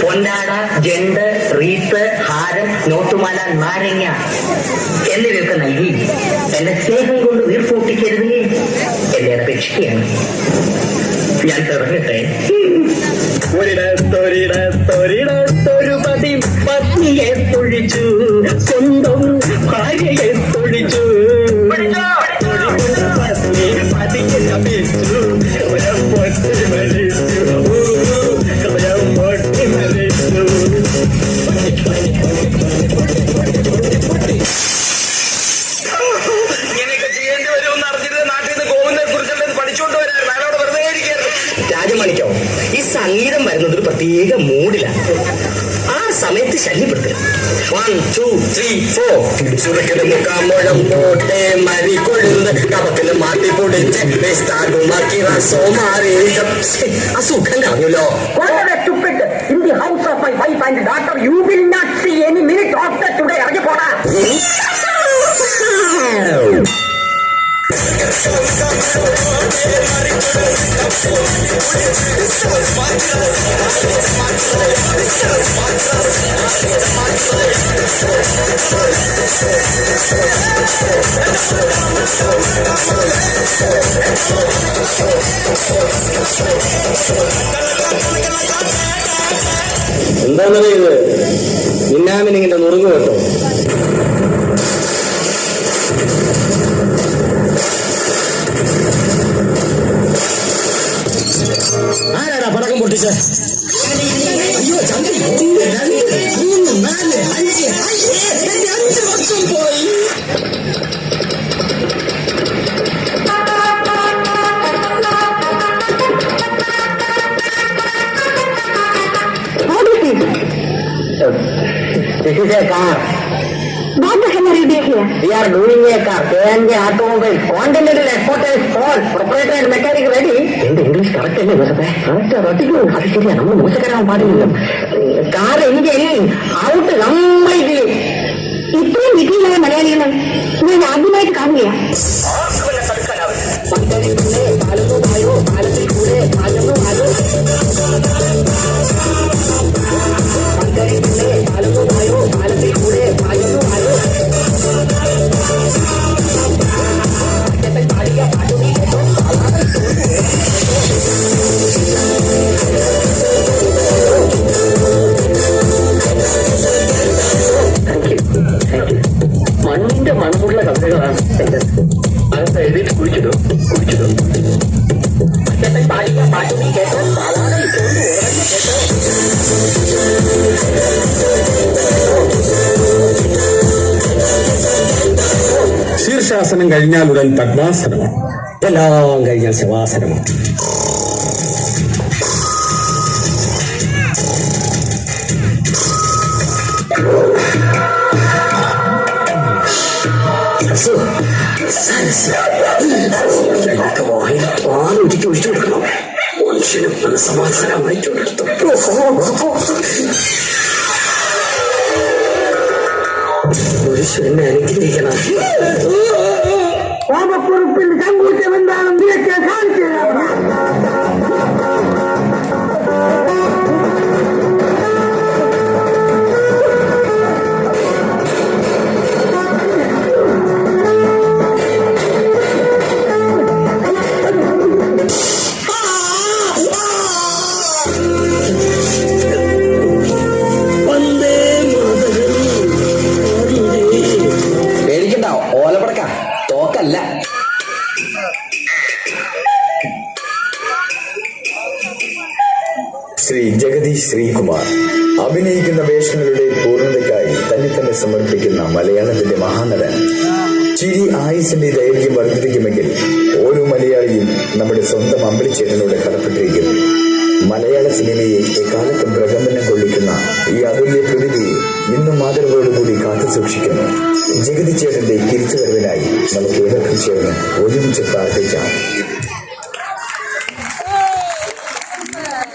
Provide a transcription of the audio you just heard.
പൊന്നാട, ജണ്ട്, റീത്ത്, ഹാരം, നോട്ടുമാല, നാരങ്ങ എന്നിവയൊക്കെ നൽകി എന്റെ സ്നേഹം കൊണ്ട് വീർപ്പൂട്ടിക്കരുതേ എന്നെ അപേക്ഷിക്കുകയാണ്. ഞാൻ തുടങ്ങട്ടെ. ഒരിടത്തൊരിടത്തൊരു പതി പത്നിയെ തൊഴിച്ചു, സ്വന്തം ഭാര്യയെ തൊഴിച്ചു, പതിയെ അപേക്ഷിച്ചു, രാജമണിക്കോ ഈ സംഗീതം വരുന്നത് ഒരു പ്രത്യേക മൂഡിലാണ്. ആ സമയത്ത് ശല്യപ്പെടുത്തുക. 1 2 3 4 തിരിച്ചുറക്കിന് മുക്കാമ്പഴം പോട്ടെ മരി കൊഴുന്ന് കപത്തിന് മാറ്റി പൊടിച്ച് ആ സുഖം കാണുമല്ലോ. In the house of my wife and daughter, you will not see any minute after today. ഇറങ്ങി പോടാ. എന്താണ് ഇത്? മിന്നാമിനിങ്ങിന്റെ നുറുങ്ങ് കേട്ടോ. ആരാടാ പടക്കം പൊട്ടിച്ച്? അയ്യോ ചന്ദ്രി, 1 2 3 4 5 5 വർഷം പോയി. This is a car. What the hell are you doing here? We are doing a car. KNJ Automobile. Continental Exporters Ford. Proprietor and mechanic ready. എന്റെ ഇംഗ്ലീഷ് കറക്റ്റ് അല്ലേ ജോസഫേ? കറക്റ്റ് റൊട്ടിക്കൂ. അത് ശരിയാ, നമ്മൾ മോശക്കാരാൻ പാടില്ല. Car engine out completely. ഇത്രയും വിധിയായ മലയാളികളെ ഞാൻ ആദ്യമായിട്ട് കാണുകയാ. മണ്ണിന്റെ മണമുള്ള കവിതകളാണ് എന്റെ അകത്ത് എഴുതിയിട്ട് കുഴിച്ചിടും. ശീർഷാസനം കഴിഞ്ഞാൽ ഉടൻ പദ്മാസനമാണ്. എല്ലാം കഴിഞ്ഞാൽ ശവാസനമാണ്. ഒഴിച്ചു കൊടുക്കണം. മനുഷ്യനും മനസ്സമാധാനമായിട്ടുണ്ടെടുത്തു. പുരുഷനെ അനുഗ്രഹിക്കണം. ഓമക്കുറിപ്പിൽ സങ്കൂറ്റം എന്താണെന്ന് കാണിച്ചു തരാം. തോക്കല്ല. ശ്രീ ജഗദീഷ് ശ്രീകുമാർ അഭിനയിക്കുന്ന വേഷങ്ങളുടെ പൂർണ്ണതയ്ക്കായി തന്നെ സമർപ്പിക്കുന്ന മലയാളത്തിന്റെ മഹാനടൻ. ചിരി ആയുസിന്റെ ദൈർഘ്യം വർദ്ധിപ്പിക്കുമെങ്കിൽ ഓരോ മലയാളിയും നമ്മുടെ സ്വന്തം അമ്പിളിച്ചേട്ടനോട് കടപ്പെട്ടിരിക്കുന്നു. മലയാള സിനിമയെ എക്കാലത്തും പ്രകമ്പനം കൊള്ളിക്കുന്ന ഈ അതുല്യ പ്രതിഭയെ ഇന്നും ആദരവോടുകൂടി കാത്തു സൂക്ഷിക്കുന്നു. ജഗതി ചേട്ടന്റെ തിരിച്ചുവരവിനായി നമുക്ക് ഏവർക്കും ചേർന്ന് ഒരുമിച്ച് പ്രാർത്ഥിക്കാം.